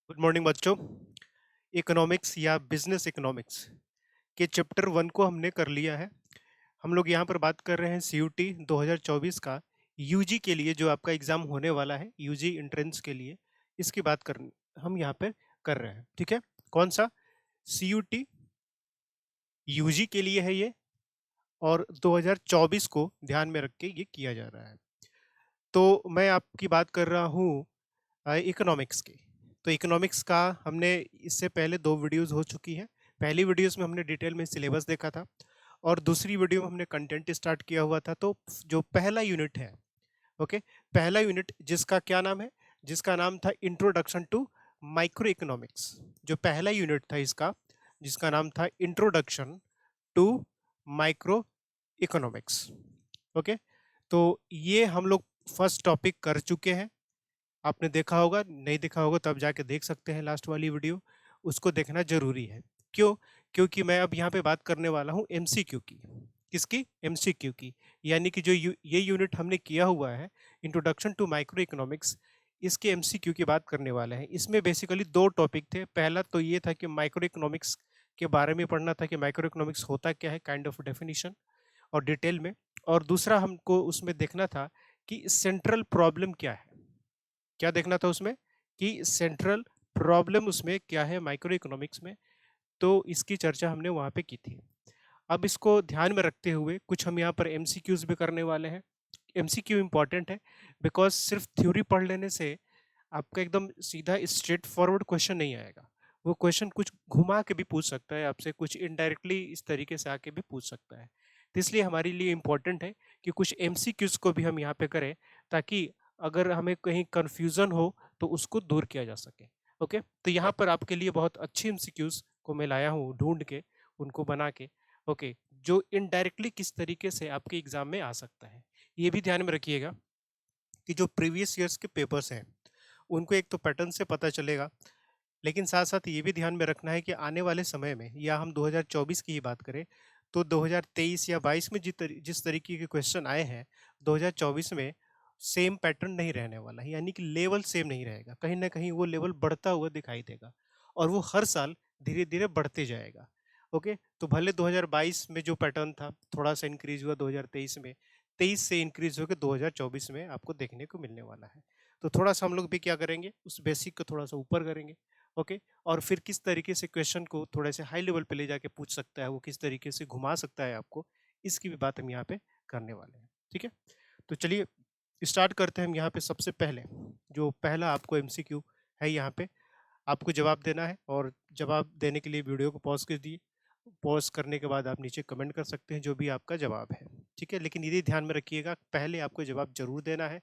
Good morning बच्चों। Economics या business economics के चैप्टर 1 को हमने कर लिया है। हम लोग यहाँ पर बात कर रहे हैं सीयूटी 2024 का यूजी के लिए जो आपका एग्जाम होने वाला है, यूजी एंट्रेंस के लिए। इसकी बात कर हम यहाँ पे कर रहे हैं, ठीक है। कौन सा? सीयूटी यूजी के लिए है ये, और 2024 को ध्यान में रख के ये किया जा रहा है। तो मैं आपकी बात कर रहा हूँ इकोनॉमिक्स की। तो इकोनॉमिक्स का हमने इससे पहले 2 वीडियोस हो चुकी हैं। पहली वीडियोस में हमने डिटेल में सिलेबस देखा था, और दूसरी वीडियो में हमने कंटेंट स्टार्ट किया हुआ था। तो जो पहला यूनिट है, ओके, पहला यूनिट जिसका क्या नाम है, जिसका नाम था इंट्रोडक्शन टू माइक्रो इकोनॉमिक्स। जो पहला यूनिट था इसका, जिसका नाम था introduction to microeconomics, okay. तो ये हम लोग फर्स्ट टॉपिक कर चुके हैं। आपने देखा होगा, नहीं देखा होगा तो आप जाके देख सकते हैं लास्ट वाली वीडियो। उसको देखना जरूरी है। क्यों? क्योंकि मैं अब यहाँ पे बात करने वाला हूँ एमसीक्यू की। किसकी? एमसीक्यू की। यानी कि जो ये यूनिट हमने किया हुआ है, इंट्रोडक्शन टू माइक्रो इकोनॉमिक्स, इसके एमसीक्यू की बात करने वाले हैं। इसमें बेसिकली 2 टॉपिक थे। पहला तो ये था कि माइक्रो इकोनॉमिक्स के बारे में पढ़ना था कि माइक्रो इकोनॉमिक्स होता क्या है, काइंड ऑफ डेफिनेशन और डिटेल में। और दूसरा हमको उसमें देखना था कि सेंट्रल प्रॉब्लम क्या है। क्या देखना था उसमें? कि सेंट्रल प्रॉब्लम उसमें क्या है माइक्रो इकोनॉमिक्स में। तो इसकी चर्चा हमने वहाँ पे की थी। अब इसको ध्यान में रखते हुए कुछ हम यहाँ पर एमसीक्यूज भी करने वाले हैं। एमसीक्यू इंपॉर्टेंट है, बिकॉज सिर्फ थ्योरी पढ़ लेने से आपका एकदम सीधा स्ट्रेट फॉरवर्ड क्वेश्चन नहीं आएगा। वो क्वेश्चन कुछ घुमा के भी पूछ सकता है आपसे, कुछ इनडायरेक्टली इस तरीके से आके भी पूछ सकता है। तो इसलिए हमारे लिए इम्पोर्टेंट है कि कुछ एमसीक्यूज को भी हम यहाँ पे करें, ताकि अगर हमें कहीं कंफ्यूजन हो तो उसको दूर किया जा सके। ओके, तो यहाँ पर आपके लिए बहुत अच्छी एमसीक्यूज को मैं लाया हूँ ढूंढ के, उनको बना के। ओके, जो इनडायरेक्टली किस तरीके से आपके एग्जाम में आ सकता है। ये भी ध्यान में रखिएगा कि जो प्रीवियस ईयर्स के पेपर्स हैं, उनको एक तो पैटर्न से पता चलेगा, लेकिन साथ साथ ये भी ध्यान में रखना है कि आने वाले समय में, या हम 2024 की ही बात करें, तो 2023 या 22 में जिस तरीके के क्वेश्चन आए हैं, 2024 में सेम पैटर्न नहीं रहने वाला है। यानी कि लेवल सेम नहीं रहेगा, कहीं ना कहीं वो लेवल बढ़ता हुआ दिखाई देगा, और वो हर साल धीरे धीरे बढ़ते जाएगा। ओके, तो भले 2022 में जो पैटर्न था थोड़ा सा इंक्रीज हुआ, 2023 में 23 से इंक्रीज होकर 2024 में आपको देखने को मिलने वाला है। तो थोड़ा सा हम लोग भी क्या करेंगे, उस बेसिक को थोड़ा सा ऊपर करेंगे। ओके, और फिर किस तरीके से क्वेश्चन को थोड़े से हाई लेवल पे ले जाके पूछ सकता है, वो किस तरीके से घुमा सकता है आपको, इसकी भी बात हम यहाँ पे करने वाले हैं, ठीक है। तो चलिए स्टार्ट करते हैं। हम यहाँ पे सबसे पहले जो पहला आपको एमसीक्यू है, यहाँ पे आपको जवाब देना है, और जवाब देने के लिए वीडियो को पॉज कर दिए। पॉज करने के बाद आप नीचे कमेंट कर सकते हैं जो भी आपका जवाब है, ठीक है। लेकिन ये ध्यान में रखिएगा, पहले आपको जवाब जरूर देना है,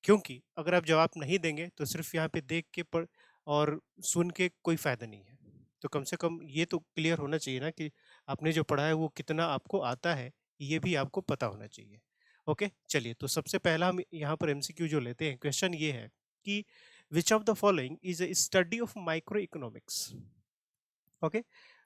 क्योंकि अगर आप जवाब नहीं देंगे तो सिर्फ यहाँ पे देख के पढ़ और सुन के कोई फायदा नहीं है। तो कम से कम ये तो क्लियर होना चाहिए ना कि आपने जो पढ़ा है वो कितना आपको आता है, ये भी आपको पता होना चाहिए। ओके, चलिए, तो सबसे पहला हम यहाँ पर एमसीक्यू जो लेते हैं, क्वेश्चन ये है कि which of the following is a study of micro economics. Okay,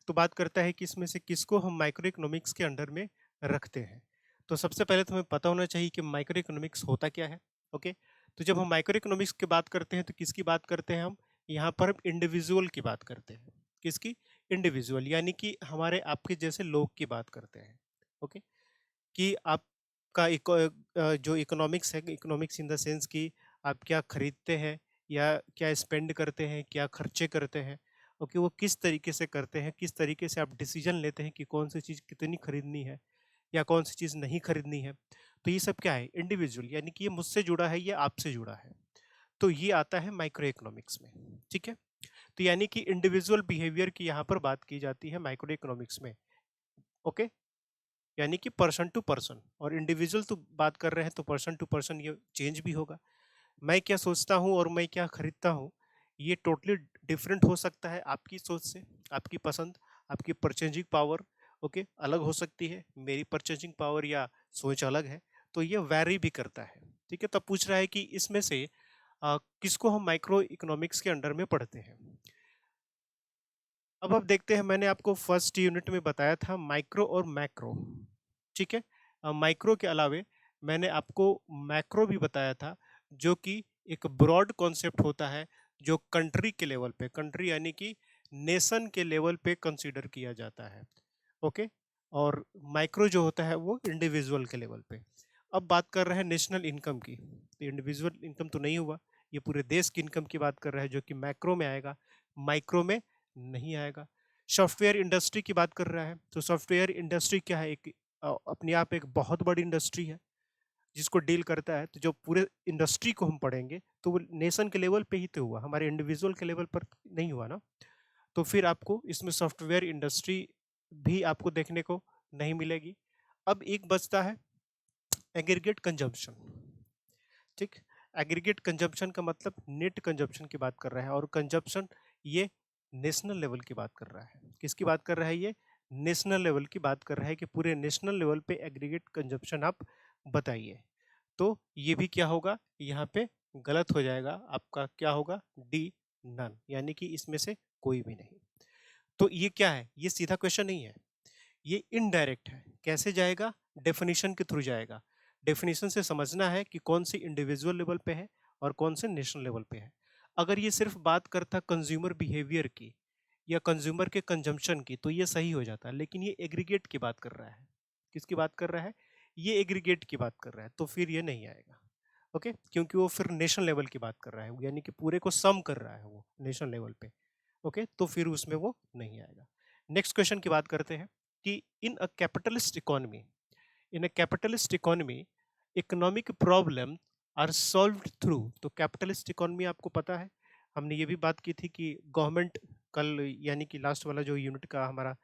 तो बात करता है कि इसमें से किसको हम माइक्रो इकोनॉमिक्स के अंडर में रखते हैं। तो सबसे पहले तो हमें पता होना चाहिए कि माइक्रो इकोनॉमिक्स होता क्या है। ओके, तो जब हम माइक्रो इकोनॉमिक्स की बात करते हैं तो किसकी बात करते हैं हम? यहाँ पर हम इंडिविजुअल की बात करते हैं। किसकी? इंडिविजुअल, यानी कि हमारे आपके जैसे लोग की बात करते हैं। ओके, कि आपका जो इकोनॉमिक्स है, इकोनॉमिक्स इन द सेंस कि आप क्या खरीदते हैं, या क्या स्पेंड करते हैं, क्या खर्चे करते हैं। ओके, वो किस तरीके से करते हैं, किस तरीके से आप डिसीजन लेते हैं कि कौन सी चीज़ कितनी खरीदनी है या कौन सी चीज़ नहीं खरीदनी है। तो ये सब क्या है? इंडिविजुअल, यानी कि ये मुझसे जुड़ा है, ये आपसे जुड़ा है। तो ये आता है माइक्रो इकोनॉमिक्स में, ठीक है। तो यानी कि इंडिविजुअल बिहेवियर की यहाँ पर बात की जाती है माइक्रो इकोनॉमिक्स में। ओके, यानी कि पर्सन टू पर्सन, और इंडिविजुअल तो बात कर रहे हैं तो पर्सन टू पर्सन ये चेंज भी होगा। मैं क्या सोचता हूँ और मैं क्या खरीदता हूँ, ये टोटली डिफरेंट हो सकता है आपकी सोच से। आपकी पसंद, आपकी परचेजिंग पावर, ओके, अलग हो सकती है। मेरी परचेजिंग पावर या सोच अलग है, तो ये वैरी भी करता है, ठीक है। तब पूछ रहा है कि इसमें से किसको हम माइक्रो इकोनॉमिक्स के अंडर में पढ़ते हैं। अब आप देखते हैं, मैंने आपको फर्स्ट यूनिट में बताया था माइक्रो और मैक्रो, ठीक है। माइक्रो के अलावे मैंने आपको मैक्रो भी बताया था, जो कि एक ब्रॉड कॉन्सेप्ट होता है, जो कंट्री के लेवल पे, कंट्री यानी कि नेशन के लेवल पे कंसीडर किया जाता है। ओके, और माइक्रो जो होता है वो इंडिविजुअल के लेवल पे। अब बात कर रहे हैं नेशनल इनकम की, तो इंडिविजुअल इनकम तो नहीं हुआ, ये पूरे देश की इनकम की बात कर रहा है जो कि मैक्रो में आएगा, माइक्रो में नहीं आएगा। सॉफ्टवेयर इंडस्ट्री की बात कर रहा है, तो सॉफ्टवेयर इंडस्ट्री क्या है, एक अपने आप एक बहुत बड़ी इंडस्ट्री है जिसको डील करता है। तो जो पूरे इंडस्ट्री को हम पढ़ेंगे तो वो नेशन के लेवल पे ही तो हुआ, हमारे इंडिविजुअल के लेवल पर नहीं हुआ ना। तो फिर आपको इसमें सॉफ्टवेयर इंडस्ट्री भी आपको देखने को नहीं मिलेगी। अब एक बचता है एग्रीगेट कंजम्पशन। ठीक, एग्रीगेट कंजम्पशन का मतलब नेट कंजम्पशन की बात कर रहा है, और कंजम्पशन ये नेशनल लेवल की बात कर रहा है। किसकी बात कर रहा है ये? नेशनल लेवल की बात कर रहा है कि पूरे नेशनल लेवल पे एग्रीगेट कंजम्पशन आप बताइए। तो ये भी क्या होगा, यहाँ पे गलत हो जाएगा आपका, क्या होगा? डी, नन, यानी कि इसमें से कोई भी नहीं। तो ये क्या है? ये सीधा क्वेश्चन नहीं है, ये इनडायरेक्ट है। कैसे जाएगा? डेफिनेशन के थ्रू जाएगा। डेफिनेशन से समझना है कि कौन सी इंडिविजुअल लेवल पे है और कौन से नेशनल लेवल पे है। अगर ये सिर्फ बात करता कंज्यूमर बिहेवियर की या कंज्यूमर के कंजम्पशन की तो ये सही हो जाता है, लेकिन ये एग्रीगेट की बात कर रहा है। किसकी बात कर रहा है? ये एग्रीगेट की बात कर रहा है, तो फिर ये नहीं आएगा। ओके, क्योंकि वो फिर नेशनल लेवल की बात कर रहा है, यानी कि पूरे को सम कर रहा है वो नेशनल लेवल पे। ओके, तो फिर उसमें वो नहीं आएगा। नेक्स्ट क्वेश्चन की बात करते हैं कि in a capitalist economy, in a capitalist economy economic problem are solved through. तो कैपिटलिस्ट इकोनॉमी आपको पता है, हमने ये भी बात की थी कि गवर्नमेंट, कल यानी कि लास्ट वाला जो यूनिट का हमारा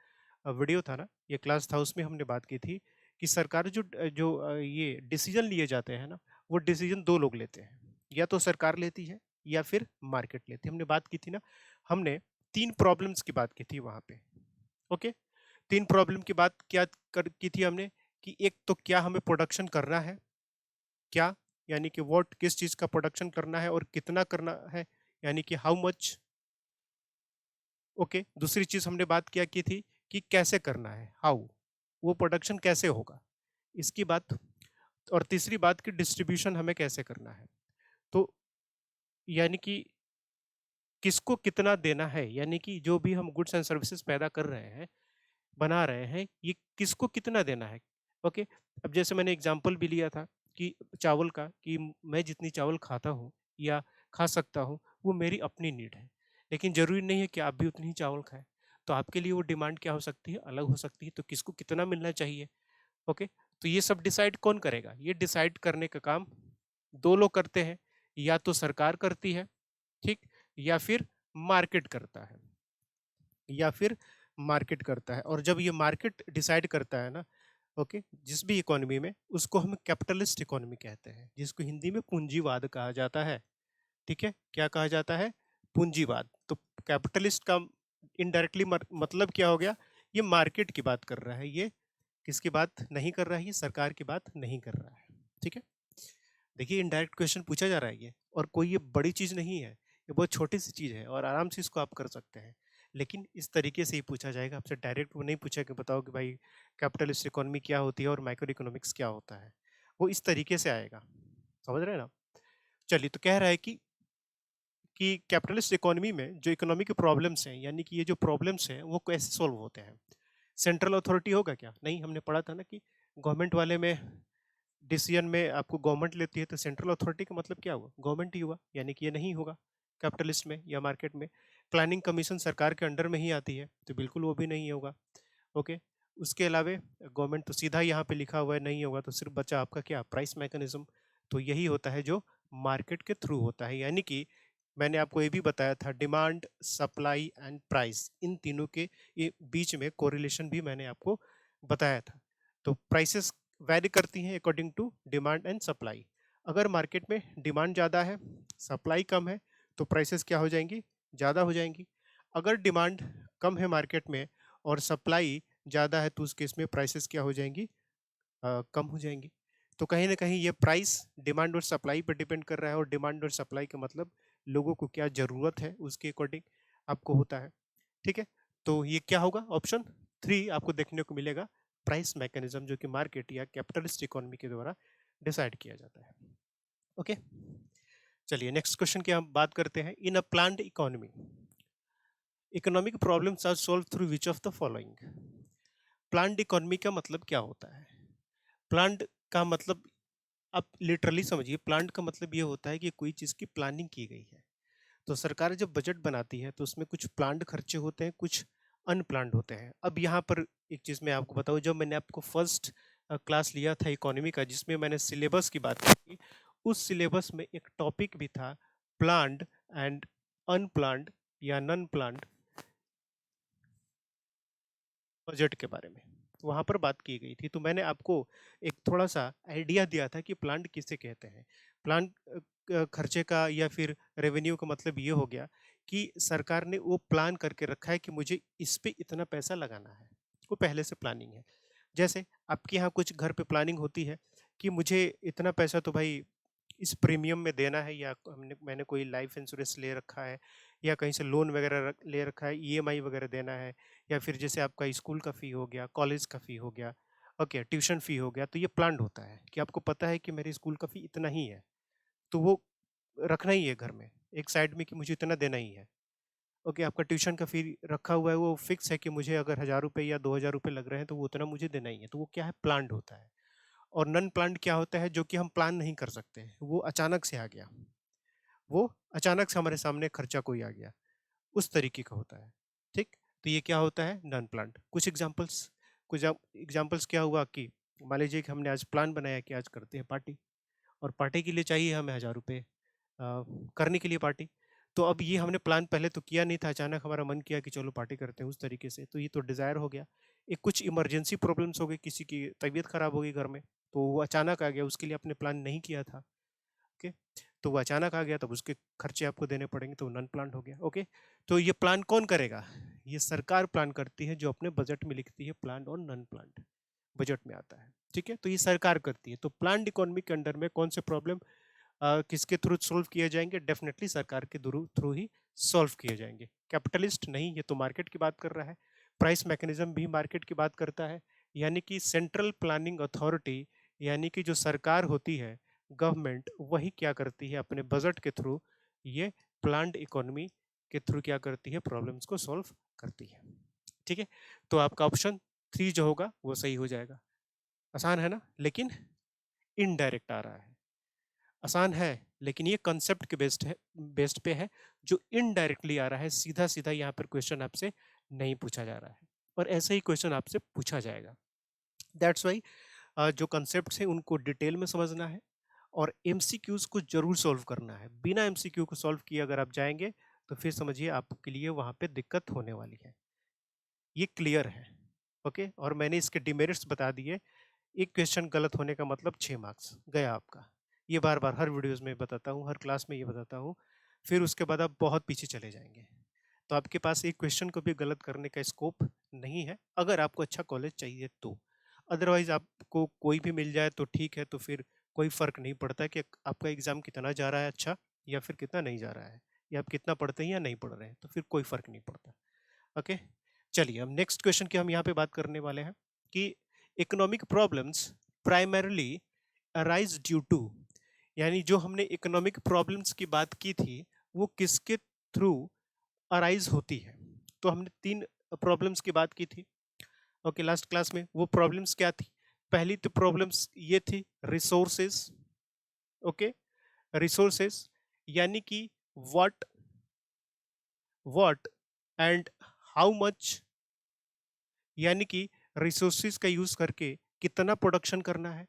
वीडियो था ना, ये क्लास था, उसमें हमने बात की थी कि सरकार जो जो ये डिसीजन लिए जाते हैं ना, वो डिसीजन दो लोग लेते हैं, या तो सरकार लेती है या फिर मार्केट लेती है। हमने बात की थी ना, हमने तीन प्रॉब्लम्स की बात की थी वहां पे। ओके, तीन प्रॉब्लम की बात क्या की थी हमने, कि एक तो क्या हमें प्रोडक्शन करना है, क्या यानी कि व्हाट, किस चीज का प्रोडक्शन करना है और कितना करना है, यानी कि हाउ मच। ओके, दूसरी चीज हमने बात क्या की थी कि कैसे करना है, हाउ, वो प्रोडक्शन कैसे होगा, इसकी बात। और तीसरी बात की डिस्ट्रीब्यूशन हमें कैसे करना है। तो यानी कि किसको कितना देना है, यानी कि जो भी हम गुड्स एंड सर्विसेज पैदा कर रहे हैं, बना रहे हैं, ये किसको कितना देना है। ओके, अब जैसे मैंने एग्जांपल भी लिया था कि चावल का, कि मैं जितनी चावल खाता हूँ या खा सकता हूँ वो मेरी अपनी नीड है, लेकिन जरूरी नहीं है कि आप भी उतनी ही चावल खाएं। तो आपके लिए वो डिमांड क्या हो सकती है, अलग हो सकती है। तो किसको कितना मिलना चाहिए। ओके, तो ये सब डिसाइड कौन करेगा? ये डिसाइड करने का काम दो लोग करते हैं, या तो सरकार करती है, ठीक, या फिर मार्केट करता है, या फिर मार्केट करता है। और जब ये मार्केट डिसाइड करता है ना, ओके, जिस भी इकोनॉमी में, उसको हम कैपिटलिस्ट इकोनॉमी कहते हैं, जिसको हिंदी में पूंजीवाद कहा जाता है। ठीक है, क्या कहा जाता है? पूंजीवाद। तो कैपिटलिस्ट का इनडायरेक्टली मतलब क्या हो गया? ये मार्केट की बात कर रहा है, ये किसकी बात नहीं कर रहा है? ये सरकार की बात नहीं कर रहा है। ठीक है, देखिए इनडायरेक्ट क्वेश्चन पूछा जा रहा है ये, और कोई ये बड़ी चीज नहीं है, ये बहुत छोटी सी चीज है और आराम से इसको आप कर सकते हैं। लेकिन इस तरीके से ही पूछा जाएगा आपसे, डायरेक्ट वो नहीं पूछा कि बताओ कि भाई कैपिटलिस्ट इकोनॉमी क्या होती है और माइक्रो इकोनॉमिक्स क्या होता है। वो इस तरीके से आएगा, समझ रहे हैं ना। चलिए, तो कह रहा है कि कैपिटलिस्ट इकोनॉमी में जो इकोनॉमिक प्रॉब्लम्स हैं, यानी कि ये जो प्रॉब्लम्स हैं वो कैसे सॉल्व होते हैं। सेंट्रल अथॉरिटी होगा क्या? नहीं, हमने पढ़ा था ना कि गवर्नमेंट वाले में डिसीजन में आपको गवर्नमेंट लेती है, तो सेंट्रल अथॉरिटी का मतलब क्या हुआ? गवर्नमेंट ही हुआ, यानी कि ये नहीं होगा कैपिटलिस्ट में या मार्केट में। प्लानिंग कमीशन सरकार के अंडर में ही आती है, तो बिल्कुल वो भी नहीं होगा। ओके, उसके अलावा गवर्नमेंट तो सीधा यहाँ पे लिखा हुआ है नहीं होगा, तो सिर्फ बचा आपका क्या? Price mechanism. तो यही होता है जो मार्केट के थ्रू होता है, यानी कि मैंने आपको ये भी बताया था, डिमांड, सप्लाई एंड प्राइस, इन तीनों के ये बीच में कोरिलेशन भी मैंने आपको बताया था। तो प्राइसेस वैरी करती हैं according to demand and supply. अगर मार्केट में डिमांड ज़्यादा है, सप्लाई कम है, तो प्राइसेस क्या हो जाएंगी? ज़्यादा हो जाएंगी। अगर डिमांड कम है मार्केट में और सप्लाई ज़्यादा है, तो उस केस में प्राइसेस क्या हो जाएंगी? कम हो जाएंगी। तो कहीं ना कहीं ये प्राइस डिमांड और सप्लाई पर डिपेंड कर रहा है, और डिमांड और सप्लाई का मतलब लोगों को क्या ज़रूरत है उसके अकॉर्डिंग आपको होता है। ठीक है, तो ये क्या होगा? ऑप्शन 3 आपको देखने को मिलेगा, प्राइस मैकेनिज्म, जो कि मार्केट या कैपिटलिस्ट इकोनॉमी के द्वारा डिसाइड किया जाता है। ओके, चलिए नेक्स्ट क्वेश्चन की हम बात करते हैं। In a planned economy, economic problems are solve through which of the following. Planned economy का मतलब क्या होता है? प्लान्ड का मतलब आप लिटरली समझिए, प्लान्ड का मतलब ये होता है कि कोई चीज़ की प्लानिंग की गई है। तो सरकार जब बजट बनाती है तो उसमें कुछ प्लान्ड खर्चे होते हैं, कुछ अनप्लान्ड होते हैं। अब यहाँ पर एक चीज़ मैं आपको बताऊँ, जब मैंने आपको फर्स्ट क्लास लिया था इकोनॉमी का, जिसमें मैंने सिलेबस की बात की थी, उस सिलेबस में एक टॉपिक भी था प्लान्ड एंड अनप्लान्ड या नॉन प्लान्ड बजट के बारे में। वहाँ पर बात की गई थी, तो मैंने आपको एक थोड़ा सा आइडिया दिया था कि प्लान्ड किसे कहते हैं। प्लान्ड खर्चे का या फिर रेवेन्यू का मतलब ये हो गया कि सरकार ने वो प्लान करके रखा है कि मुझे इस पे इतना पैसा लगाना है, वो पहले से प्लानिंग है। जैसे आपके यहाँ कुछ घर पे प्लानिंग होती है कि मुझे इतना पैसा तो भाई इस प्रीमियम में देना है, या मैंने कोई लाइफ इंश्योरेंस ले रखा है, या कहीं से लोन वगैरह ले रखा है, ईएमआई वगैरह देना है, या फिर जैसे आपका स्कूल का फ़ी हो गया, कॉलेज का फ़ी हो गया, ओके, ट्यूशन फ़ी हो गया, तो ये प्लान्ड होता है कि आपको पता है कि मेरे स्कूल का फ़ी इतना ही है, तो वो रखना ही है घर में, एक साइड में कि मुझे इतना देना ही है। ओके, आपका ट्यूशन का फ़ी रखा हुआ है, वो फिक्स है कि मुझे अगर ₹1000 या ₹2000 लग रहे हैं, तो वो उतना मुझे देना ही है, तो वो क्या है, प्लान्ड होता है। और नॉन प्लान्ड क्या होता है, जो कि हम प्लान नहीं कर सकते, वो अचानक से आ गया, वो अचानक से हमारे सामने खर्चा कोई आ गया, उस तरीके का होता है। ठीक, तो ये क्या होता है, नॉन प्लान्ड। कुछ एग्जाम्पल्स क्या हुआ कि मान लीजिए कि हमने आज प्लान बनाया कि आज करते हैं पार्टी, और पार्टी के लिए चाहिए हमें ₹1000 करने के लिए पार्टी। तो अब ये हमने प्लान पहले तो किया नहीं था, अचानक हमारा मन किया कि चलो पार्टी करते हैं उस तरीके से, तो ये तो डिज़ायर हो गया। एक कुछ इमरजेंसी प्रॉब्लम्स हो गई, किसी की तबीयत खराब हो गई घर में, तो वो अचानक आ गया, उसके लिए आपने प्लान नहीं किया था। ओके, तो वो अचानक आ गया, तब उसके खर्चे आपको देने पड़ेंगे, तो नॉन प्लान्ड हो गया। ओके, तो ये प्लान कौन करेगा? ये सरकार प्लान करती है, जो अपने बजट में लिखती है, प्लान्ड और नॉन प्लान्ड बजट में आता है। ठीक है, तो ये सरकार करती है। तो प्लान्ड इकोनॉमी के अंडर में कौन से प्रॉब्लम किसके थ्रू सॉल्व किए जाएंगे? डेफिनेटली सरकार के थ्रू ही सॉल्व किए जाएंगे। कैपिटलिस्ट नहीं, ये तो मार्केट की बात कर रहा है। प्राइस मैकेनिज्म भी मार्केट की बात करता है। यानी कि सेंट्रल प्लानिंग अथॉरिटी, यानी कि जो सरकार होती है, गवर्नमेंट, वही क्या करती है, अपने बजट के थ्रू ये प्लान्ड इकोनॉमी के थ्रू क्या करती है, प्रॉब्लम्स को सॉल्व करती है। ठीक है, तो आपका ऑप्शन 3 जो होगा वो सही हो जाएगा। आसान है ना, लेकिन इनडायरेक्ट आ रहा है। आसान है, लेकिन ये कंसेप्ट के बेस्ड पे है, जो इनडायरेक्टली आ रहा है, सीधा सीधा यहाँ पर क्वेश्चन आपसे नहीं पूछा जा रहा है, और ऐसे ही क्वेश्चन आपसे पूछा जाएगा। दैट्स वाई जो कंसेप्ट है उनको डिटेल में समझना है, और एमसीक्यूज को जरूर सॉल्व करना है। बिना एमसीक्यू को सॉल्व किए अगर आप जाएंगे, तो फिर समझिए आपके लिए वहाँ पे दिक्कत होने वाली है। ये क्लियर है? ओके, और मैंने इसके डिमेरिट्स बता दिए। एक क्वेश्चन गलत होने का मतलब 6 मार्क्स गया आपका। ये बार-बार हर वीडियोज़ में बताता हूँ, हर क्लास में ये बताता हूँ। फिर उसके बाद आप बहुत पीछे चले जाएँगे। तो आपके पास एक क्वेश्चन को भी गलत करने का स्कोप नहीं है, अगर आपको अच्छा कॉलेज चाहिए तो। अदरवाइज़ आपको कोई भी मिल जाए तो ठीक है, तो फिर कोई फ़र्क नहीं पड़ता कि आपका एग्ज़ाम कितना जा रहा है अच्छा, या फिर कितना नहीं जा रहा है, या आप कितना पढ़ते हैं या नहीं पढ़ रहे हैं, तो फिर कोई फ़र्क नहीं पड़ता। ओके, चलिए अब नेक्स्ट क्वेश्चन की हम यहाँ पे बात करने वाले हैं कि economic problems primarily arise due to, यानी जो हमने इकोनॉमिक प्रॉब्लम्स की बात की थी, वो किसके थ्रू अराइज होती है? तो हमने 3 प्रॉब्लम्स की बात की थी। ओके, लास्ट क्लास में वो प्रॉब्लम्स क्या थी? पहली तो प्रॉब्लम्स ये थी रिसोर्सेज। ओके, रिसोर्सेज यानी कि what what and how much, यानी कि रिसोर्सेज का यूज करके कितना प्रोडक्शन करना है।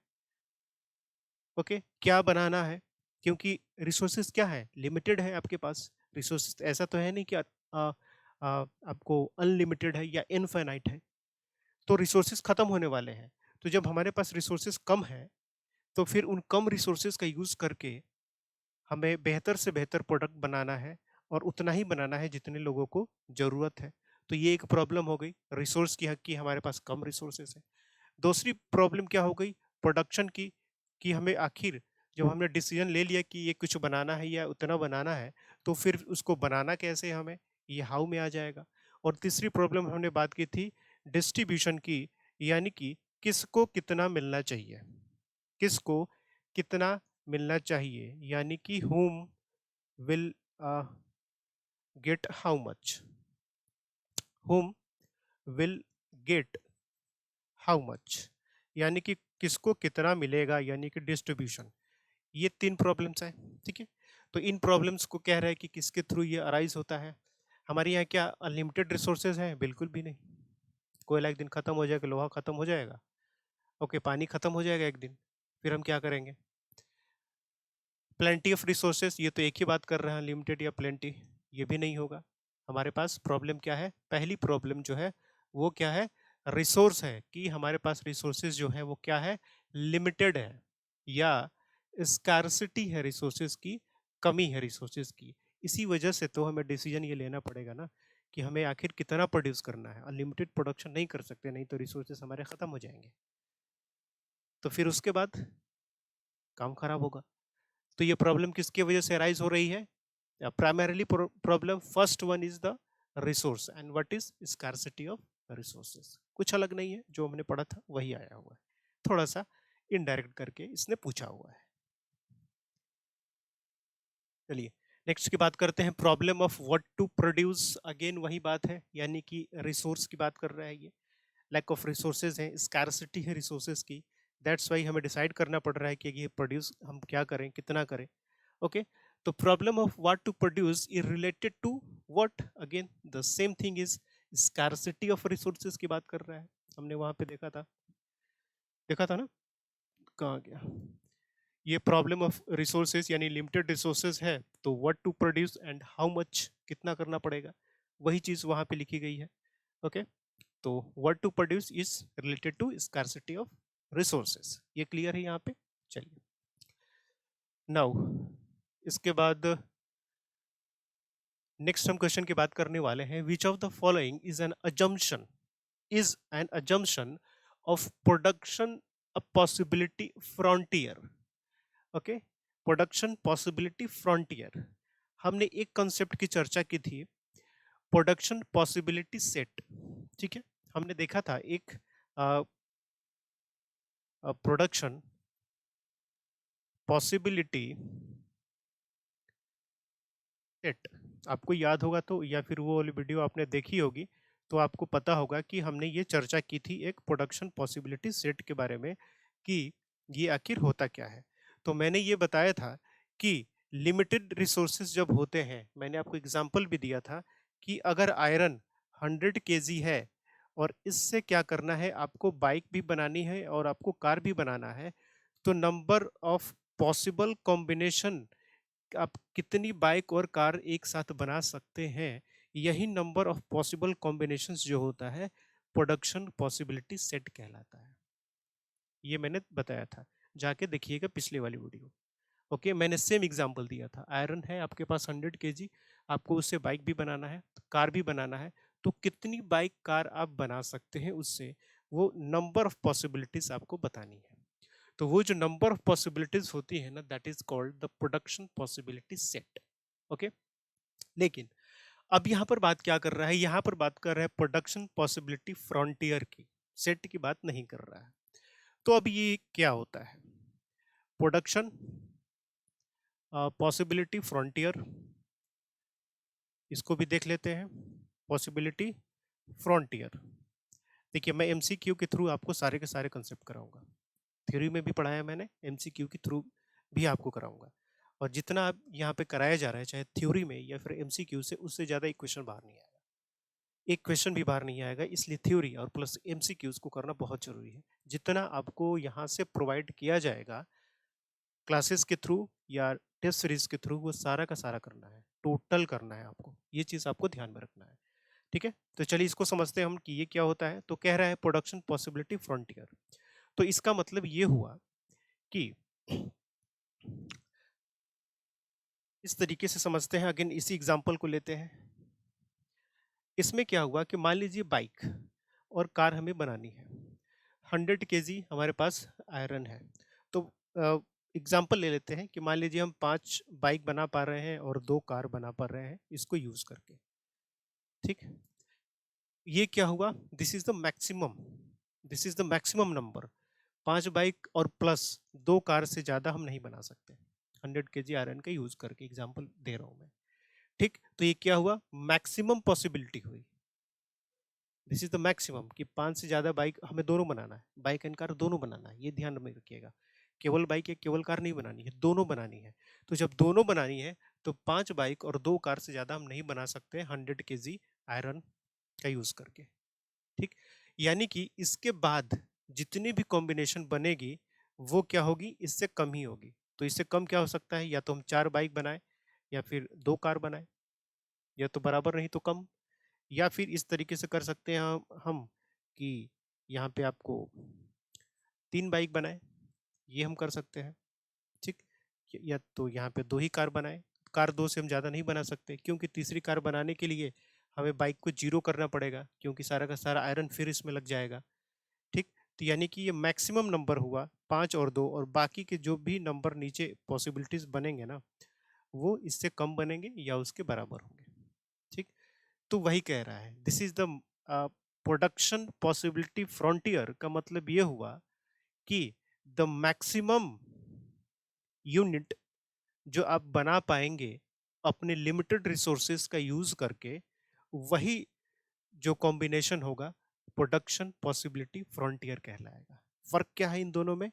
ओके, क्या बनाना है, क्योंकि रिसोर्सेज क्या है, लिमिटेड है आपके पास। रिसोर्सेज ऐसा तो है नहीं कि आपको अनलिमिटेड है या इनफाइनाइट है। तो रिसोर्सेज खत्म होने वाले हैं। तो जब हमारे पास रिसोर्सेज कम है, तो फिर उन कम रिसोर्सेज का यूज करके हमें बेहतर से बेहतर प्रोडक्ट बनाना है, और उतना ही बनाना है जितने लोगों को जरूरत है। तो ये एक प्रॉब्लम हो गई रिसोर्स की, हक की हमारे पास कम रिसोर्सेज है। दूसरी प्रॉब्लम क्या हो गई, प्रोडक्शन की, कि हमें आखिर जब हमने डिसीजन ले लिया कि ये कुछ बनाना है या उतना बनाना है, तो फिर उसको बनाना कैसे हमें, ये हाउ में आ जाएगा। और तीसरी प्रॉब्लम हमने बात की थी डिस्ट्रीब्यूशन की, यानी कि किसको कितना मिलना चाहिए, किसको कितना मिलना चाहिए, यानी कि whom will get how much, whom will get how much, यानी कि किसको कितना मिलेगा, यानी कि डिस्ट्रीब्यूशन। ये 3 प्रॉब्लम्स हैं, ठीक है। तो इन प्रॉब्लम्स को कह रहा है कि किसके थ्रू ये अराइज होता है। हमारे यहाँ क्या अनलिमिटेड रिसोर्सेज हैं? बिल्कुल भी नहीं। कोयला एक दिन खत्म हो जाएगा, लोहा खत्म हो जाएगा, ओके, पानी खत्म हो जाएगा एक दिन, फिर हम क्या करेंगे? प्लेंटी ऑफ रिसोर्सेज, ये तो एक ही बात कर रहे हैं, लिमिटेड या प्लेंटी, ये भी नहीं होगा। हमारे पास प्रॉब्लम क्या है? पहली प्रॉब्लम जो है वो क्या है? रिसोर्स है, कि हमारे पास रिसोर्सेज जो है वो क्या है? लिमिटेड है, या स्कार्सिटी है रिसोर्सेज की, कमी है रिसोर्सेज की। इसी वजह से तो हमें डिसीजन ये लेना पड़ेगा ना कि हमें आखिर कितना प्रोड्यूस करना है। अनलिमिटेड प्रोडक्शन नहीं कर सकते, नहीं तो रिसोर्सेज हमारे खत्म हो जाएंगे, तो फिर उसके बाद काम खराब होगा। तो ये प्रॉब्लम किसकी वजह से राइज हो रही है? Primarily problem first one is the resource, and what is scarcity of resources. कुछ अलग नहीं है, जो हमने पढ़ा था वही आया हुआ है, थोड़ा सा इनडायरेक्ट करके इसने पूछा हुआ है। चलिए नेक्स्ट की बात करते हैं, problem of what to produce. Again वही बात है, यानी कि रिसोर्स की बात कर रहा है ये। लैक ऑफ रिसोर्सेज है, स्कार्सिटी है रिसोर्सेज की, दैट्स वाई हमें डिसाइड करना पड़ रहा है कि ये प्रोड्यूस हम क्या करें, कितना करें। ओके, तो problem of what to produce is related to what? Again the same thing is scarcity of resources की बात कर रहा है। हमने वहां पे देखा था ना, कहाँ गया? ये प्रॉब्लम ऑफ रिसोर्सेज यानी लिमिटेड रिसोर्सेज है, तो what to produce and how much, कितना करना पड़ेगा, वही चीज वहां पे लिखी गई है। ओके, तो what to produce is related to scarcity of resources, ये क्लियर है यहाँ पे। चलिए नाउ इसके बाद नेक्स्ट हम क्वेश्चन की बात करने वाले हैं, विच of the following is an assumption of production a possibility frontier. Okay, production possibility frontier. हमने एक कंसेप्ट की चर्चा की थी, प्रोडक्शन पॉसिबिलिटी सेट, ठीक है। हमने देखा था एक प्रोडक्शन पॉसिबिलिटी सेट, आपको याद होगा तो, या फिर वो वाली वीडियो आपने देखी होगी तो आपको पता होगा कि हमने ये चर्चा की थी एक प्रोडक्शन पॉसिबिलिटी सेट के बारे में, कि ये आखिर होता क्या है। तो मैंने ये बताया था कि लिमिटेड रिसोर्सेज जब होते हैं, मैंने आपको एग्जांपल भी दिया था कि अगर आयरन 100 केजी है और इससे क्या करना है, आपको बाइक भी बनानी है और आपको कार भी बनाना है, तो नंबर ऑफ पॉसिबल कॉम्बिनेशन, आप कितनी बाइक और कार एक साथ बना सकते हैं, यही नंबर ऑफ पॉसिबल कॉम्बिनेशंस जो होता है प्रोडक्शन पॉसिबिलिटी सेट कहलाता है। ये मैंने बताया था, जाके देखिएगा पिछले वाली वीडियो। ओके, मैंने सेम एग्जांपल दिया था, आयरन है आपके पास 100 केजी, आपको उससे बाइक भी बनाना है, कार भी बनाना है, तो कितनी बाइक कार आप बना सकते हैं उससे, वो नंबर ऑफ पॉसिबिलिटीज आपको बतानी है। तो वो जो नंबर ऑफ पॉसिबिलिटीज होती है ना, that is called the production possibility set. Okay, लेकिन अब यहाँ पर बात क्या कर रहा है? यहाँ पर बात कर रहा है प्रोडक्शन पॉसिबिलिटी फ्रंटियर की, सेट की बात नहीं कर रहा है। तो अब ये क्या होता है? प्रोडक्शन पॉसिबिलिटी फ्रंटियर, इसको भी देख लेते हैं, पॉसिबिलिटी फ्रंटियर। देखिए मैं एमसीक्यू के थ्रू आपको सारे के सारे कंसेप्ट कराऊंगा, थ्योरी में भी पढ़ाया मैंने, एमसीक्यू के थ्रू भी आपको कराऊंगा, और जितना आप यहाँ पे कराया जा रहा है चाहे थ्योरी में या फिर एमसीक्यू से, उससे ज़्यादा एक क्वेश्चन बाहर नहीं आएगा, एक क्वेश्चन भी बाहर नहीं आएगा। इसलिए थ्योरी और प्लस एमसीक्यूज को करना बहुत जरूरी है। जितना आपको यहाँ से प्रोवाइड किया जाएगा क्लासेस के थ्रू या टेस्ट सीरीज के थ्रू, वो सारा का सारा करना है, टोटल करना है आपको, ये चीज़ आपको ध्यान में रखना है, ठीक है। तो चलिए इसको समझते हैं हम कि ये क्या होता है। तो कह रहा है प्रोडक्शन पॉसिबिलिटी फ्रंटियर, तो इसका मतलब ये हुआ कि इस तरीके से समझते हैं, अगेन इसी एग्जांपल को लेते हैं। इसमें क्या हुआ कि मान लीजिए बाइक और कार हमें बनानी है, 100 केजी हमारे पास आयरन है, तो एग्जांपल ले लेते हैं कि मान लीजिए हम 5 बाइक बना पा रहे हैं और 2 कार बना पा रहे हैं इसको यूज करके, ठीक। ये क्या हुआ? This is the maximum, this is the maximum number, 5 bike और प्लस 2 कार से ज्यादा हम नहीं बना सकते। 100 केजी आयरन का यूज करके, एग्जांपल दे रहा हूं मैं। ठीक, तो ये क्या हुआ, मैक्सिमम पॉसिबिलिटी हुई। दिस इज द मैक्सिमम कि 5 से ज्यादा बाइक हमें दोनों बनाना है, बाइक एंड कार दोनों बनाना है, ये ध्यान में रखिएगा। केवल बाइक या केवल कार नहीं बनानी है, दोनों बनानी है। तो जब दोनों बनानी है तो 5 बाइक और 2 कार से ज्यादा हम नहीं बना सकते 100 केजी आयरन का यूज करके। ठीक, यानी कि इसके बाद जितनी भी कॉम्बिनेशन बनेगी वो क्या होगी, इससे कम ही होगी। तो इससे कम क्या हो सकता है, या तो हम 4 बाइक बनाए, या फिर 2 कार बनाए, या तो बराबर नहीं तो कम, या फिर इस तरीके से कर सकते हैं हम कि यहाँ पे आपको 3 बाइक बनाए, ये हम कर सकते हैं। ठीक, या तो यहाँ पे 2 ही कार बनाए। कार 2 से हम ज़्यादा नहीं बना सकते, क्योंकि तीसरी कार बनाने के लिए हमें बाइक को जीरो करना पड़ेगा, क्योंकि सारा का सारा आयरन फिर इसमें लग जाएगा। ठीक, तो यानी कि ये मैक्सिमम नंबर हुआ 5 और 2, और बाकी के जो भी नंबर नीचे पॉसिबिलिटीज बनेंगे ना, वो इससे कम बनेंगे या उसके बराबर होंगे। ठीक, तो वही कह रहा है, this is the production possibility frontier. का मतलब ये हुआ कि द मैक्सिमम यूनिट जो आप बना पाएंगे अपने लिमिटेड रिसोर्सेज का यूज करके, वही जो कॉम्बिनेशन होगा प्रोडक्शन पॉसिबिलिटी फ्रंटियर कहलाएगा। फर्क क्या है इन दोनों में,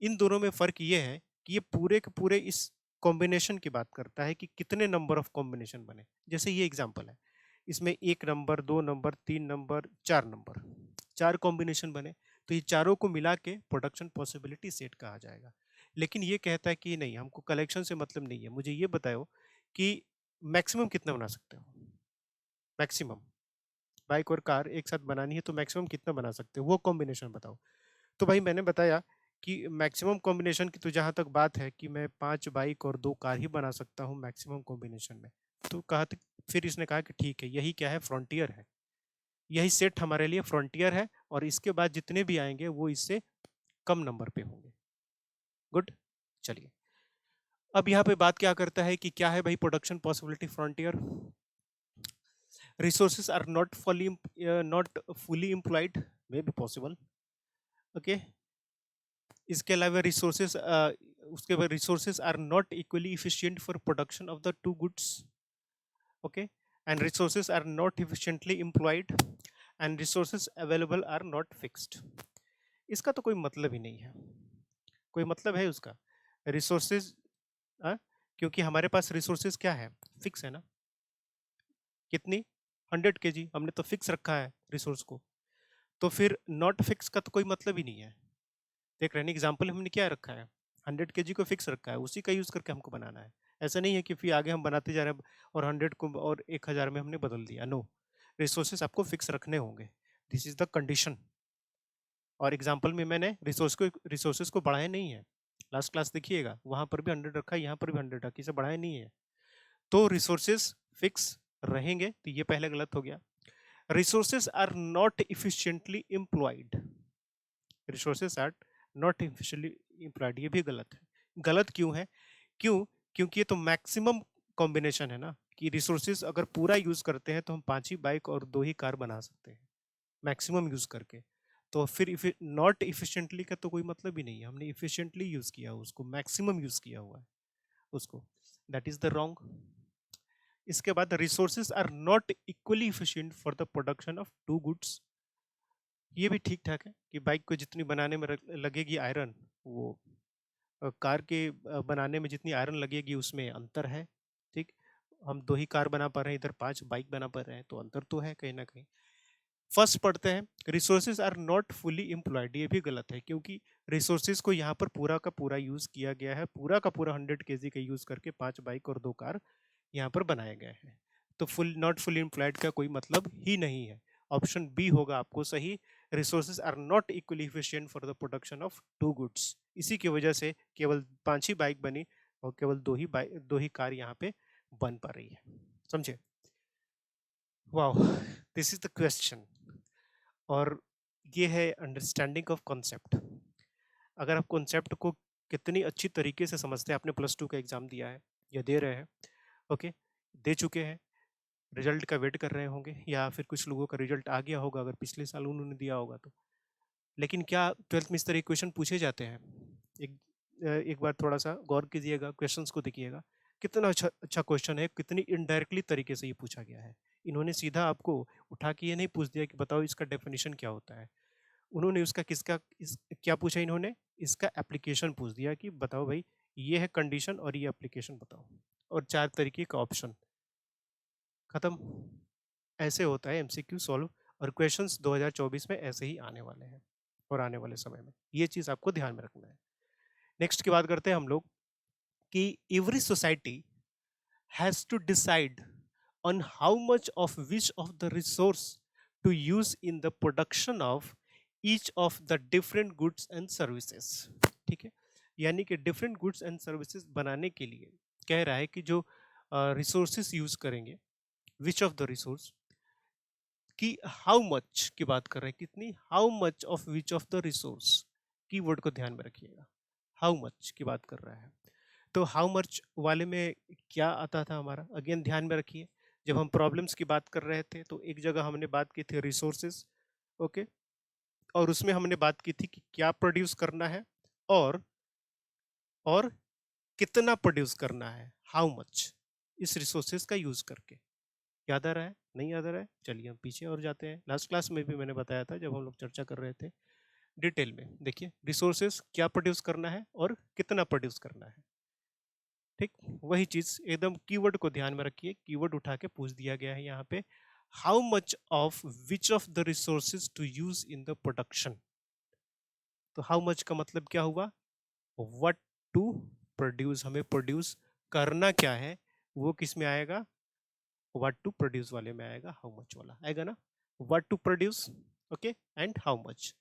इन दोनों में फर्क ये है कि ये पूरे के पूरे इस कॉम्बिनेशन की बात करता है कि कितने नंबर ऑफ कॉम्बिनेशन बने। जैसे ये एग्जांपल है, इसमें 1 number, 2 number, 3 number, 4 number, 4 combination बने, तो ये चारों को मिला के प्रोडक्शन पॉसिबिलिटी सेट कहा जाएगा। लेकिन ये कहता है कि नहीं, हमको कलेक्शन से मतलब नहीं है, मुझे ये बताओ कि मैक्सिमम कितना बना सकते हो। मैक्सिमम बाइक और कार एक साथ बनानी है तो मैक्सिमम कितना बना सकते हो, वो कॉम्बिनेशन बताओ। तो भाई मैंने बताया कि मैक्सिमम कॉम्बिनेशन की तो जहाँ तक बात है कि मैं 5 बाइक और 2 कार ही बना सकता हूँ मैक्सिमम कॉम्बिनेशन में। तो कहा, फिर इसने कहा कि ठीक है, यही क्या है, फ्रंटियर है, यही सेट हमारे लिए फ्रंटियर है, और इसके बाद जितने भी आएंगे वो इससे कम नंबर पे होंगे। गुड, चलिए अब यहाँ पे बात क्या करता है कि क्या है भाई production possibility frontier. Resources are not fully employed, may be possible. Okay, इसके अलावा रिसोर्सेज उसके बाद resources are not equally efficient for production of the two goods. Okay, and resources are not efficiently employed, and resources available are not fixed. इसका तो कोई मतलब ही नहीं है, कोई मतलब है उसका रिसोर्सेज, क्योंकि हमारे पास रिसोर्सेज क्या है, फिक्स है ना। कितनी, 100 केजी हमने तो फिक्स रखा है रिसोर्स को। तो फिर नॉट फिक्स का तो कोई मतलब ही नहीं है। देख रहे हैं एग्जाम्पल हमने क्या रखा है, 100 केजी को फिक्स रखा है, उसी का यूज करके हमको बनाना है। ऐसा नहीं है कि फिर आगे हम बनाते जा रहे हैं और 100 को और 1000 में हमने बदल दिया, नो। रिसोर्सेस आपको फिक्स रखने होंगे, दिस इज द कंडीशन। और एग्जाम्पल में मैंने रिसोर्सेज को बढ़ाया नहीं है। लास्ट क्लास देखिएगा, वहां पर भी 100 रखा है, यहाँ पर भी 100 रखा, इसे बढ़ाया नहीं है। तो रिसोर्सेज फिक्स रहेंगे, तो ये पहले गलत हो गया। Resources are not efficiently employed, resources are not efficiently employed, ये भी गलत है। गलत क्यों है, क्यों, क्योंकि ये तो मैक्सिमम कॉम्बिनेशन है ना, कि रिसोर्सेज अगर पूरा यूज करते हैं तो हम 5 ही बाइक और 2 ही कार बना सकते हैं मैक्सिमम यूज करके। तो फिर नॉट इफिशिएंटली का तो कोई मतलब ही नहीं है, हमने इफिशिएंटली यूज किया उसको, मैक्सिमम यूज किया हुआ है उसको, दैट इज द रॉन्ग। इसके बाद resources are not equally efficient for the production of two goods, ये भी ठीक ठाक है कि बाइक को जितनी बनाने में लगेगी आयरन, वो कार के बनाने में जितनी आयरन लगेगी उसमें अंतर है। ठीक, हम 2 ही कार बना पा रहे हैं, इधर 5 बाइक बना पा रहे हैं, तो अंतर तो है कहीं ना कहीं। फर्स्ट पढ़ते हैं, resources are not fully employed, ये भी गलत है, क्योंकि रिसोर्सेज को यहाँ पर पूरा का पूरा यूज किया गया है, पूरा का पूरा 100 केजी का यूज करके 5 बाइक और 2 कार यहाँ पर बनाए गए हैं। तो फुल नॉट फुली एम्प्लॉयड का कोई मतलब ही नहीं है। ऑप्शन बी होगा आपको सही, resources are not equally efficient for the production of two goods. इसी की वजह से केवल 5 ही बाइक बनी और केवल 2 ही कार यहाँ पे बन पा रही है। समझे, वाह, दिस इज द क्वेश्चन। और ये है अंडरस्टैंडिंग ऑफ कॉन्सेप्ट। अगर आप कॉन्सेप्ट को कितनी अच्छी तरीके से समझते हैं, आपने +2 का एग्जाम दिया है या दे रहे हैं, ओके, दे चुके हैं, रिजल्ट का वेट कर रहे होंगे, या फिर कुछ लोगों का रिजल्ट आ गया होगा अगर पिछले साल उन्होंने दिया होगा तो। लेकिन क्या 12th में इस तरह क्वेश्चन पूछे जाते हैं, एक एक बार थोड़ा सा गौर कीजिएगा, क्वेश्चंस को देखिएगा, कितना अच्छा अच्छा क्वेश्चन है, कितनी इनडायरेक्टली तरीके से ये पूछा गया है। इन्होंने सीधा आपको उठा के ये नहीं पूछ दिया कि बताओ इसका डेफिनेशन क्या होता है। उन्होंने उसका किसका क्या पूछा, इन्होंने इसका एप्लीकेशन पूछ दिया कि बताओ भाई ये है कंडीशन और ये एप्लीकेशन बताओ, और 4 तरीके का ऑप्शन, खत्म। ऐसे होता है एमसीक्यू सॉल्व, और क्वेश्चंस 2024 में ऐसे ही आने वाले हैं और आने वाले समय में, ये चीज आपको ध्यान में रखना है। नेक्स्ट की बात करते हैं हम लोग कि every society has to decide on how much of which of the resource to use in the production of each of the different goods and services। ठीक है, यानी कि डिफरेंट गुड्स एंड सर्विसेज बनाने के लिए कह रहा है कि जो रिसोर्सेस यूज करेंगे, विच ऑफ द रिसोर्स की हाउ मच की बात कर रहे हैं, कितनी, how much of which of the resource, keyword को ध्यान में रखिएगा, हाउ मच की बात कर रहा है। तो हाउ मच वाले में क्या आता था हमारा, अगेन ध्यान में रखिए, जब हम प्रॉब्लम्स की बात कर रहे थे तो एक जगह हमने बात की थी रिसोर्सेज, ओके, और उसमें हमने बात की थी कि क्या प्रोड्यूस करना है और और कितना प्रोड्यूस करना है, हाउ मच, इस रिसोर्सेज का यूज करके। याद आ रहा है, नहीं याद आ रहा है, चलिए हम पीछे और जाते हैं। लास्ट क्लास में भी मैंने बताया था जब हम लोग चर्चा कर रहे थे डिटेल में, देखिए रिसोर्सेज क्या प्रोड्यूस करना है और कितना प्रोड्यूस करना है। ठीक, वही चीज एकदम कीवर्ड को ध्यान में रखिए, कीवर्ड उठा के पूछ दिया गया है यहाँ पे, how much of which of the resources to use in the production. तो हाउ मच का मतलब क्या हुआ, व्हाट टू प्रोड्यूस, हमें प्रोड्यूस करना क्या है, वो किस में आएगा, व्हाट टू प्रोड्यूस वाले में आएगा, हाउ मच वाला आएगा ना, what to produce, okay, and how much,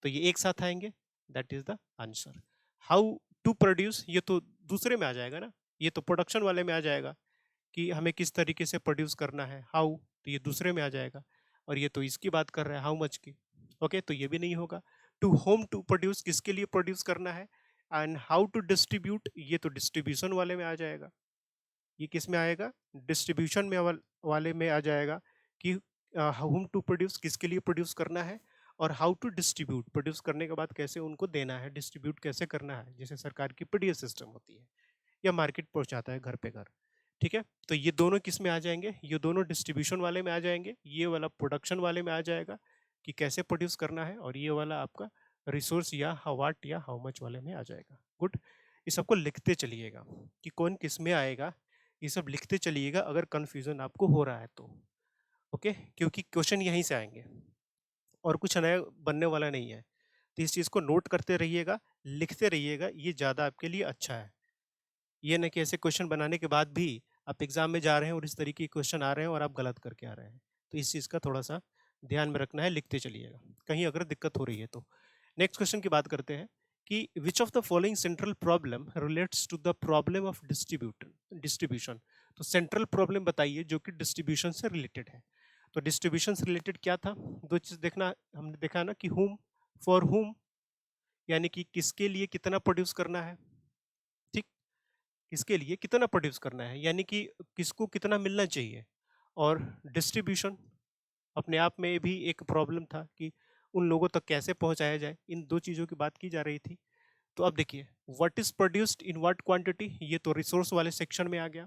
तो ये एक साथ आएंगे, that is the answer. How to produce ये तो दूसरे में आ जाएगा ना, ये तो प्रोडक्शन वाले में आ जाएगा कि हमें किस तरीके से प्रोड्यूस करना है, हाउ, तो ये दूसरे में आ जाएगा, और ये तो इसकी बात कर रहा है हाउ मच की, ओके, तो ये भी नहीं होगा। टू होम टू प्रोड्यूस, किसके लिए प्रोड्यूस करना है, एंड हाउ टू डिस्ट्रीब्यूट, ये तो डिस्ट्रीब्यूशन वाले में आ जाएगा, ये किस में आएगा, डिस्ट्रीब्यूशन में वाले में आ जाएगा कि होम टू प्रोड्यूस किसके लिए प्रोड्यूस करना है, और हाउ टू डिस्ट्रीब्यूट, प्रोड्यूस करने के बाद कैसे उनको देना है, डिस्ट्रीब्यूट कैसे करना है, जैसे सरकार की पीडीएस सिस्टम होती है या मार्केट पहुंचाता है घर पे घर। ठीक है, तो ये दोनों किस में आ जाएंगे, ये दोनों डिस्ट्रीब्यूशन वाले में आ जाएंगे, ये वाला प्रोडक्शन वाले में आ जाएगा कि कैसे प्रोड्यूस करना है, और ये वाला आपका रिसोर्स या हवाट या हाउ मच वाले में आ जाएगा। गुड, ये सबको लिखते चलिएगा कि कौन किस में आएगा, ये सब लिखते चलिएगा अगर कंफ्यूजन आपको हो रहा है तो, ओके, क्योंकि क्वेश्चन यहीं से आएंगे और कुछ नया बनने वाला नहीं है। तो इस चीज़ को नोट करते रहिएगा, लिखते रहिएगा, ये ज़्यादा आपके लिए अच्छा है। ये ना कि ऐसे क्वेश्चन बनाने के बाद भी आप एग्जाम में जा रहे हैं और इस तरीके के क्वेश्चन आ रहे हैं और आप गलत करके आ रहे हैं, तो इस चीज़ का थोड़ा सा ध्यान में रखना है, लिखते चलिएगा कहीं अगर दिक्कत हो रही है तो। नेक्स्ट क्वेश्चन की बात करते हैं कि which of the following central problem relates to the problem of distribution. तो सेंट्रल प्रॉब्लम बताइए जो कि डिस्ट्रीब्यूशन से रिलेटेड है। तो डिस्ट्रीब्यूशन से रिलेटेड क्या था, दो चीज देखना, हमने देखा ना कि हुम, फॉर हुम, यानी कि किसके लिए कितना प्रोड्यूस करना है, ठीक, किसके लिए कितना प्रोड्यूस करना है, यानी कि किसको कितना मिलना चाहिए, और डिस्ट्रीब्यूशन अपने आप में भी एक प्रॉब्लम था कि उन लोगों तक कैसे पहुंचाया जाए, इन दो चीज़ों की बात की जा रही थी। तो अब देखिए, what is produced in what quantity, ये तो रिसोर्स वाले सेक्शन में आ गया,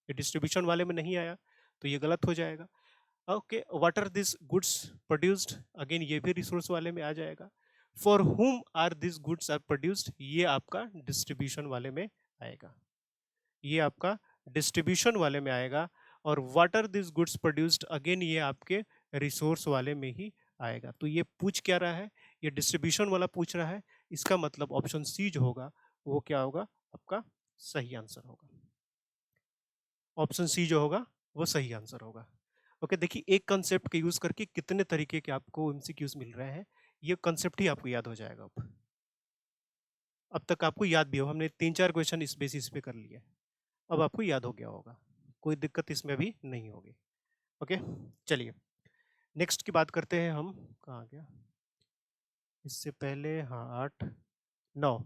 ये डिस्ट्रीब्यूशन वाले में नहीं आया, तो ये गलत हो जाएगा। Okay, what are this goods produced, again ये भी रिसोर्स वाले में आ जाएगा। For whom are this goods are produced, ये आपका डिस्ट्रीब्यूशन वाले में आएगा, ये आपका डिस्ट्रीब्यूशन वाले में आएगा। और what are this goods produced, again ये आपके रिसोर्स वाले में ही आएगा। तो ये पूछ क्या रहा है, ये डिस्ट्रीब्यूशन वाला पूछ रहा है, इसका मतलब ऑप्शन सी जो होगा वो क्या होगा, आपका सही आंसर होगा। ऑप्शन सी जो होगा वो सही आंसर होगा। ओके, देखिए एक कंसेप्ट के यूज करके कितने तरीके के आपको एमसीक्यूज मिल रहे हैं, ये कंसेप्ट ही आपको याद हो जाएगा। अब तक आपको याद भी हो, हमने 3-4 क्वेश्चन इस बेसिस पे कर लिए, अब आपको याद हो गया होगा, कोई दिक्कत इसमें भी नहीं होगी। ओके, चलिए नेक्स्ट की बात करते हैं हम, कहाँ गया, इससे पहले, हाँ 8-9,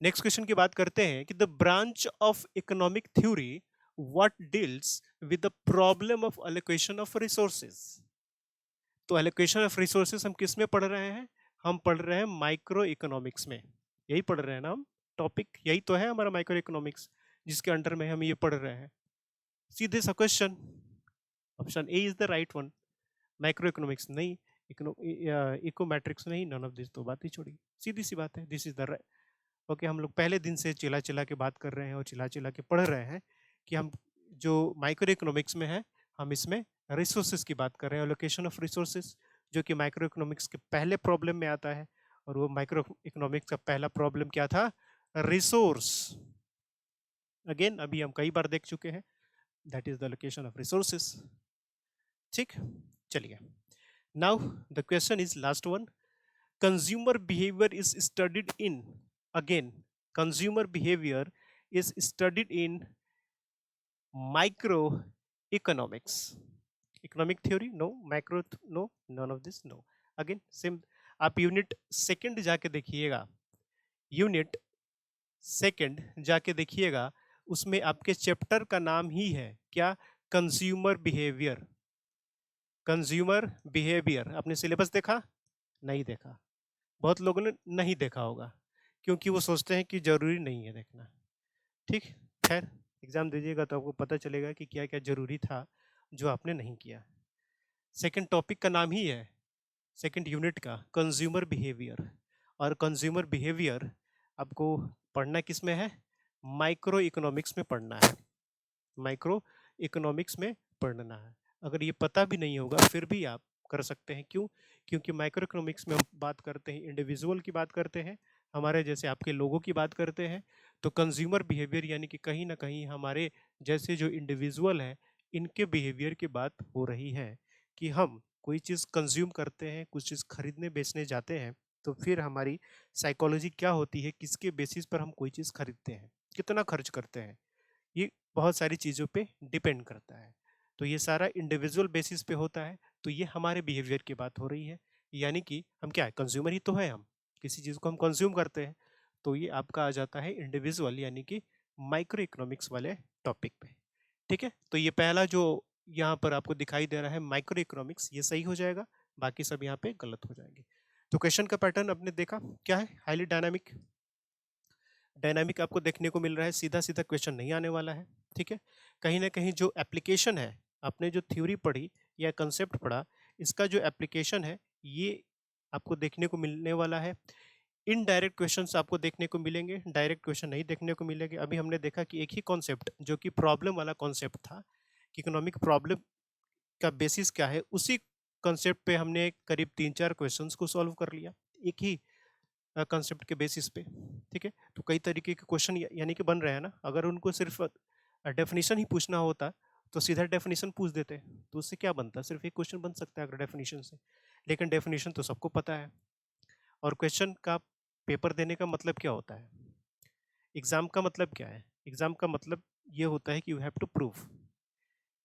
नेक्स्ट क्वेश्चन की बात करते हैं कि the branch of economic theory what deals with the problem of allocation of resources. तो एलोकेशन ऑफ रिसोर्सेज हम किस में पढ़ रहे हैं, हम पढ़ रहे हैं माइक्रो इकोनॉमिक्स में, यही पढ़ रहे हैं ना हम, टॉपिक यही तो है हमारा माइक्रो इकोनॉमिक्स, जिसके अंडर में हम ये पढ़ रहे हैं। सीधे सा question, option A is the right one. Micro economics नहीं, इकोमेट्रिक्स नहीं, नन ऑफ दिस, तो बात ही छोड़िए, सीधी सी बात है, दिस इज द। ओके, हम लोग पहले दिन से चिल्ला चिल्ला के बात कर रहे हैं और चिल्ला चिल्ला के पढ़ रहे हैं कि हम जो माइक्रो इकोनॉमिक्स में है, हम इसमें रिसोर्सेज की बात कर रहे हैं, लोकेशन ऑफ रिसोर्सेज, जो कि माइक्रो इकोनॉमिक्स के पहले प्रॉब्लम में आता है। और वो माइक्रो इकोनॉमिक्स का पहला प्रॉब्लम क्या था? रिसोर्स। अगेन अभी हम कई बार देख चुके हैं, that is the location of resources. ठीक, चलिए, now the question is last one. Consumer behaviour is studied in, again consumer behavior is studied in microeconomics. Economic theory no, macro no, none of this no. Again same, आप unit second जाके देखिएगा, unit second जाके देखिएगा, उसमें आपके chapter का नाम ही है क्या? Consumer behaviour. कंज्यूमर बिहेवियर आपने सिलेबस देखा? नहीं देखा, बहुत लोगों ने नहीं देखा होगा, क्योंकि वो सोचते हैं कि जरूरी नहीं है देखना। ठीक, खैर एग्जाम दीजिएगा तो आपको पता चलेगा कि क्या क्या जरूरी था जो आपने नहीं किया। सेकंड टॉपिक का नाम ही है, सेकंड यूनिट का, कंज्यूमर बिहेवियर। और कंज्यूमर बिहेवियर आपको पढ़ना किस में है? माइक्रो इकोनॉमिक्स में पढ़ना है, माइक्रो इकोनॉमिक्स में पढ़ना है। अगर ये पता भी नहीं होगा फिर भी आप कर सकते हैं। क्यों? क्योंकि माइक्रो इकोनॉमिक्स में हम बात करते हैं इंडिविजुअल की, बात करते हैं हमारे जैसे आपके लोगों की बात करते हैं। तो कंज्यूमर बिहेवियर यानी कि कहीं ना कहीं हमारे जैसे जो इंडिविजुअल है, इनके बिहेवियर की बात हो रही है कि हम कोई चीज़ कंज्यूम करते हैं, कुछ चीज़ खरीदने बेचने जाते हैं, तो फिर हमारी साइकोलॉजी क्या होती है, किसके बेसिस पर हम कोई चीज़ खरीदते हैं, कितना खर्च करते हैं, ये बहुत सारी चीज़ों पे डिपेंड करता है। तो ये सारा इंडिविजुअल बेसिस पे होता है, तो ये हमारे बिहेवियर की बात हो रही है। यानी कि हम क्या है, कंज्यूमर ही तो है, हम किसी चीज़ को हम कंज्यूम करते हैं। तो ये आपका आ जाता है इंडिविजुअल यानी कि माइक्रो इकोनॉमिक्स वाले टॉपिक पे। ठीक है, तो ये पहला जो यहाँ पर आपको दिखाई दे रहा है माइक्रो इकोनॉमिक्स, ये सही हो जाएगा, बाकी सब यहाँ पे गलत हो जाएंगे। तो क्वेश्चन का पैटर्न आपने देखा क्या है? हाईली डायनामिक, डायनामिक आपको देखने को मिल रहा है, सीधा सीधा क्वेश्चन नहीं आने वाला है। ठीक है, कहीं ना कहीं जो एप्लीकेशन है, आपने जो थ्योरी पढ़ी या कंसेप्ट पढ़ा, इसका जो एप्लीकेशन है ये आपको देखने को मिलने वाला है। इनडायरेक्ट क्वेश्चंस आपको देखने को मिलेंगे, डायरेक्ट क्वेश्चन नहीं देखने को मिलेंगे। अभी हमने देखा कि एक ही कॉन्सेप्ट जो कि प्रॉब्लम वाला कॉन्सेप्ट था कि इकोनॉमिक प्रॉब्लम का बेसिस क्या है, उसी कॉन्सेप्ट पे हमने करीब 3-4 क्वेश्चंस को सॉल्व कर लिया एक ही कंसेप्ट के बेसिस पे। ठीक है, तो कई तरीके के क्वेश्चन यानी कि बन रहे हैं ना। अगर उनको सिर्फ डेफिनेशन ही पूछना होता तो सीधा डेफिनेशन पूछ देते, तो उससे क्या बनता? सिर्फ एक क्वेश्चन बन सकता है अगर डेफिनेशन से, लेकिन डेफिनेशन तो सबको पता है। और क्वेश्चन का पेपर देने का मतलब क्या होता है? एग्जाम का मतलब क्या है? एग्जाम का मतलब ये होता है कि यू हैव टू प्रूव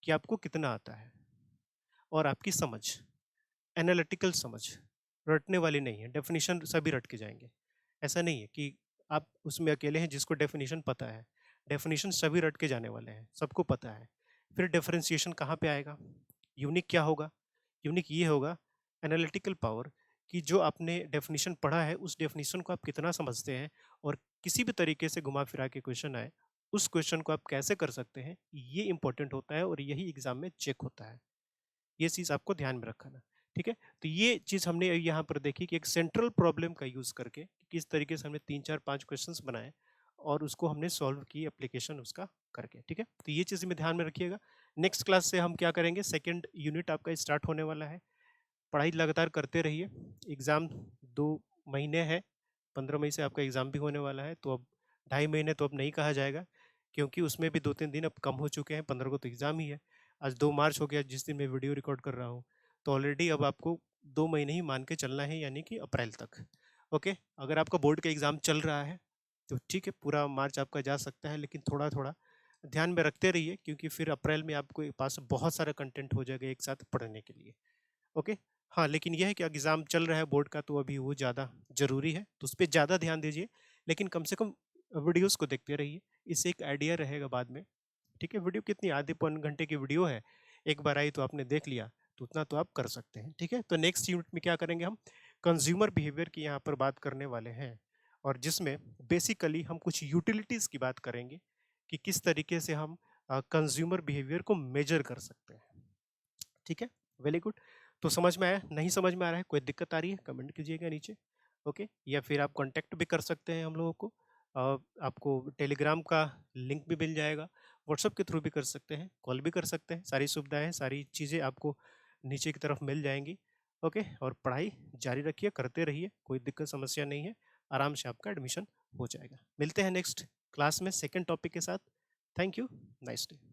कि आपको कितना आता है, और आपकी समझ, एनालिटिकल समझ, रटने वाली नहीं है। डेफिनेशन सभी रट के जाएंगे, ऐसा नहीं है कि आप उसमें अकेले हैं जिसको डेफिनेशन पता है। डेफिनेशन सभी रट के जाने वाले हैं, सबको पता है। फिर डिफरेंशिएशन कहाँ पे आएगा? यूनिक क्या होगा? यूनिक ये होगा एनालिटिकल पावर, कि जो आपने डेफिनेशन पढ़ा है उस डेफिनेशन को आप कितना समझते हैं, और किसी भी तरीके से घुमा फिरा के क्वेश्चन आए, उस क्वेश्चन को आप कैसे कर सकते हैं, ये इंपॉर्टेंट होता है और यही एग्जाम में चेक होता है। ये चीज़ आपको ध्यान में रखना। ठीक है, तो ये चीज़ हमने यहाँ पर देखी कि एक सेंट्रल प्रॉब्लम का यूज़ करके किस तरीके से हमने 3-4-5 क्वेश्चंस बनाए और उसको हमने सॉल्व की एप्लीकेशन उसका करके। ठीक है, तो ये चीज़ में ध्यान में रखिएगा। नेक्स्ट क्लास से हम क्या करेंगे, सेकेंड यूनिट आपका स्टार्ट होने वाला है। पढ़ाई लगातार करते रहिए। एग्ज़ाम 2 महीने है, 15 मई से आपका एग्ज़ाम भी होने वाला है, तो अब 2.5 महीने तो अब नहीं कहा जाएगा, क्योंकि उसमें भी 2-3 दिन अब कम हो चुके हैं, 15 को तो एग्ज़ाम ही है। आज 2 मार्च हो गया जिस दिन मैं वीडियो रिकॉर्ड कर रहा हूँ, तो ऑलरेडी अब आपको 2 महीने ही मान के चलना है, यानी कि अप्रैल तक। ओके, अगर आपका बोर्ड का एग्ज़ाम चल रहा है तो ठीक है, पूरा मार्च आपका जा सकता है, लेकिन थोड़ा थोड़ा ध्यान में रखते रहिए, क्योंकि फिर अप्रैल में आपको पास बहुत सारा कंटेंट हो जाएगा एक साथ पढ़ने के लिए। ओके, हाँ, लेकिन यह है कि एग्ज़ाम चल रहा है बोर्ड का, तो अभी वो ज़्यादा ज़रूरी है, तो उस पे ज़्यादा ध्यान दीजिए, लेकिन कम से कम वीडियोस को देखते रहिए, इससे एक आइडिया रहेगा बाद में। ठीक है, वीडियो कितनी, आधे पौन घंटे की वीडियो है, एक बार आई तो आपने देख लिया, तो उतना तो आप कर सकते हैं। ठीक है, तो नेक्स्ट यूनिट में क्या करेंगे हम, कंज्यूमर बिहेवियर की यहाँ पर बात करने वाले हैं, और जिसमें बेसिकली हम कुछ यूटिलिटीज़ की बात करेंगे कि किस तरीके से हम कंज्यूमर बिहेवियर को मेजर कर सकते हैं। ठीक है, वेरी गुड। तो समझ में आया? नहीं समझ में आ रहा है, कोई दिक्कत आ रही है, कमेंट कीजिएगा नीचे। ओके, या फिर आप कांटेक्ट भी कर सकते हैं हम लोगों को। आपको टेलीग्राम का लिंक भी मिल जाएगा, व्हाट्सएप के थ्रू भी कर सकते हैं, कॉल भी कर सकते हैं। सारी सुविधाएं, सारी चीज़ें आपको नीचे की तरफ मिल जाएंगी। ओके, और पढ़ाई जारी रखिए, करते रहिए, कोई दिक्कत समस्या नहीं है, आराम से आपका एडमिशन हो जाएगा। मिलते हैं नेक्स्ट क्लास में सेकेंड टॉपिक के साथ। Thank you, nice day.